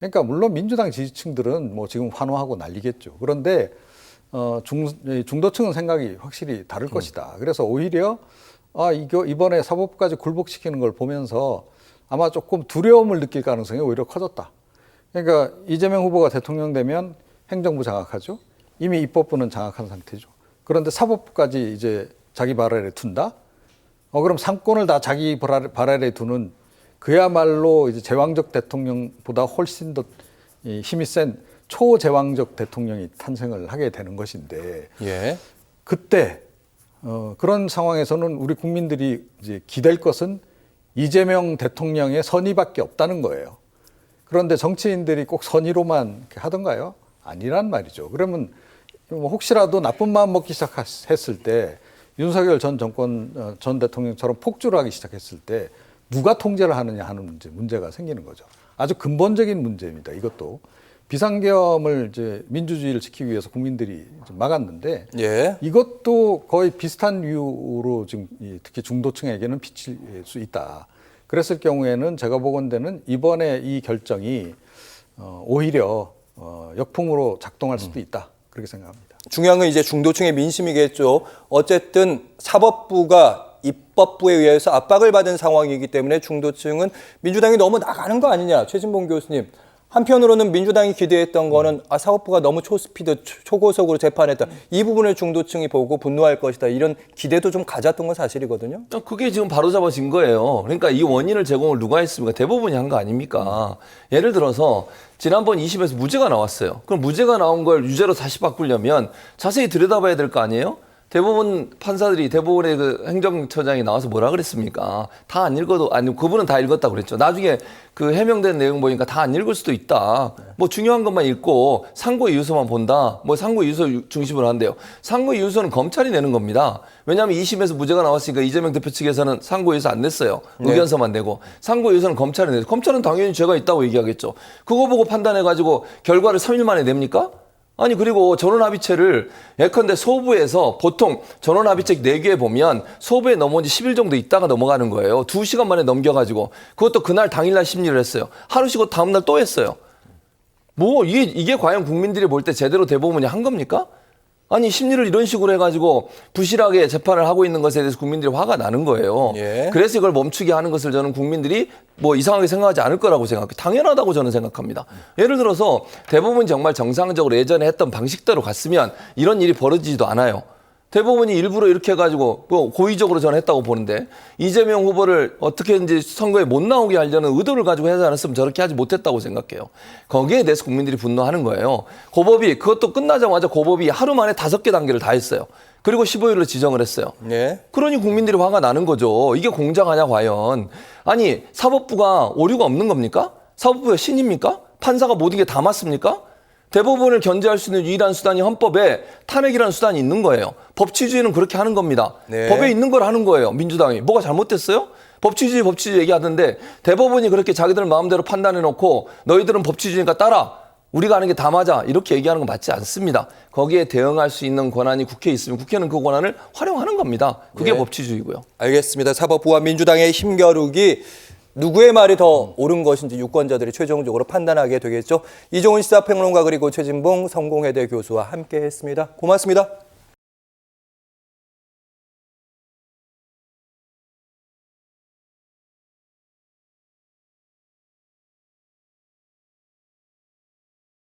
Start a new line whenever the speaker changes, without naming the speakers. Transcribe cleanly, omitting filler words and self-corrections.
그러니까 물론 민주당 지지층들은 뭐 지금 환호하고 난리겠죠. 그런데 중도층은 생각이 확실히 다를 것이다. 그래서 오히려 이거 이번에 사법부까지 굴복시키는 걸 보면서 아마 조금 두려움을 느낄 가능성이 오히려 커졌다. 그러니까 이재명 후보가 대통령 되면 행정부 장악하죠. 이미 입법부는 장악한 상태죠. 그런데 사법부까지 이제 자기 발 아래 둔다? 그럼 상권을 다 자기 발 아래 두는 그야말로 이제 제왕적 대통령보다 훨씬 더 힘이 센 초제왕적 대통령이 탄생을 하게 되는 것인데,
예.
그때 그런 상황에서는 우리 국민들이 이제 기댈 것은 이재명 대통령의 선의밖에 없다는 거예요. 그런데 정치인들이 꼭 선의로만 하던가요? 아니란 말이죠. 그러면 혹시라도 나쁜 마음 먹기 시작했을 때, 윤석열 전 정권 전 대통령처럼 폭주를 하기 시작했을 때 누가 통제를 하느냐 하는 문제가 생기는 거죠. 아주 근본적인 문제입니다. 이것도 비상계엄을 이제 민주주의를 지키기 위해서 국민들이 막았는데,
예.
이것도 거의 비슷한 이유로 지금 특히 중도층에게는 비칠 수 있다. 그랬을 경우에는 제가 보건대는 이번에 이 결정이 오히려 역풍으로 작동할 수도 있다. 그렇게 생각합니다.
중요한 건 이제 중도층의 민심이겠죠. 어쨌든 사법부가 입법부에 의해서 압박을 받은 상황이기 때문에 중도층은 민주당이 너무 나가는 거 아니냐. 최진봉 교수님. 한편으로는 민주당이 기대했던 거는 사법부가 너무 초스피드, 초고속으로 재판했다. 이 부분을 중도층이 보고 분노할 것이다. 이런 기대도 좀 가졌던 건 사실이거든요.
그게 지금 바로잡아진 거예요. 그러니까 이 원인을 제공을 누가 했습니까? 대법원이 한 거 아닙니까? 예를 들어서 지난번 2심에서 무죄가 나왔어요. 그럼 무죄가 나온 걸 유죄로 다시 바꾸려면 자세히 들여다봐야 될 거 아니에요? 대법원 판사들이, 대법원의 그 행정처장이 나와서 뭐라 그랬습니까? 다 안 읽어도, 아니, 그분은 다 읽었다고 그랬죠. 나중에 그 해명된 내용 보니까 다 안 읽을 수도 있다. 뭐 중요한 것만 읽고 상고 이유서만 본다. 뭐 상고 이유서 중심으로 한대요. 상고 이유서는 검찰이 내는 겁니다. 왜냐하면 2심에서 무죄가 나왔으니까 이재명 대표 측에서는 상고 이유서 안 냈어요. 의견서만 내고. 상고 이유서는 검찰이 내죠. 검찰은 당연히 죄가 있다고 얘기하겠죠. 그거 보고 판단해가지고 결과를 3일 만에 냅니까? 아니, 그리고 전원합의체를 예컨대 소부에서 보통 전원합의체 4개에 보면 소부에 넘어온 지 10일 정도 있다가 넘어가는 거예요. 2시간 만에 넘겨가지고. 그것도 그날 당일날 심리를 했어요. 하루 쉬고 다음날 또 했어요. 뭐 이게 과연 국민들이 볼 때 제대로 대법원이 한 겁니까? 아니, 심리를 이런 식으로 해가지고 부실하게 재판을 하고 있는 것에 대해서 국민들이 화가 나는 거예요.
예.
그래서 이걸 멈추게 하는 것을 저는 국민들이 뭐 이상하게 생각하지 않을 거라고 생각해요. 당연하다고 저는 생각합니다. 예를 들어서 대법원이 정말 정상적으로 예전에 했던 방식대로 갔으면 이런 일이 벌어지지도 않아요. 대법원이 일부러 이렇게 해가지고 뭐 고의적으로 저는 했다고 보는데, 이재명 후보를 어떻게든지 선거에 못 나오게 하려는 의도를 가지고 하지 않았으면 저렇게 하지 못했다고 생각해요. 거기에 대해서 국민들이 분노하는 거예요. 고법이, 그것도 끝나자마자 고법이 하루 만에 5개 단계를 다 했어요. 그리고 15일로 지정을 했어요.
예.
그러니 국민들이 화가 나는 거죠. 이게 공정하냐 과연. 아니, 사법부가 오류가 없는 겁니까? 사법부가 신입니까? 판사가 모든 게 다 맞습니까? 대법원을 견제할 수 있는 유일한 수단이 헌법에 탄핵이라는 수단이 있는 거예요. 법치주의는 그렇게 하는 겁니다.
네.
법에 있는 걸 하는 거예요. 민주당이. 뭐가 잘못됐어요? 법치주의 얘기하던데, 대법원이 그렇게 자기들 마음대로 판단해놓고 너희들은 법치주의니까 따라. 우리가 하는 게 다 맞아. 이렇게 얘기하는 건 맞지 않습니다. 거기에 대응할 수 있는 권한이 국회에 있으면 국회는 그 권한을 활용하는 겁니다. 그게
네.
법치주의고요.
알겠습니다. 사법부와 민주당의 힘겨루기, 누구의 말이 더 옳은 것인지 유권자들이 최종적으로 판단하게 되겠죠. 이종훈 시사평론가 그리고 최진봉 성공회대 교수와 함께했습니다. 고맙습니다.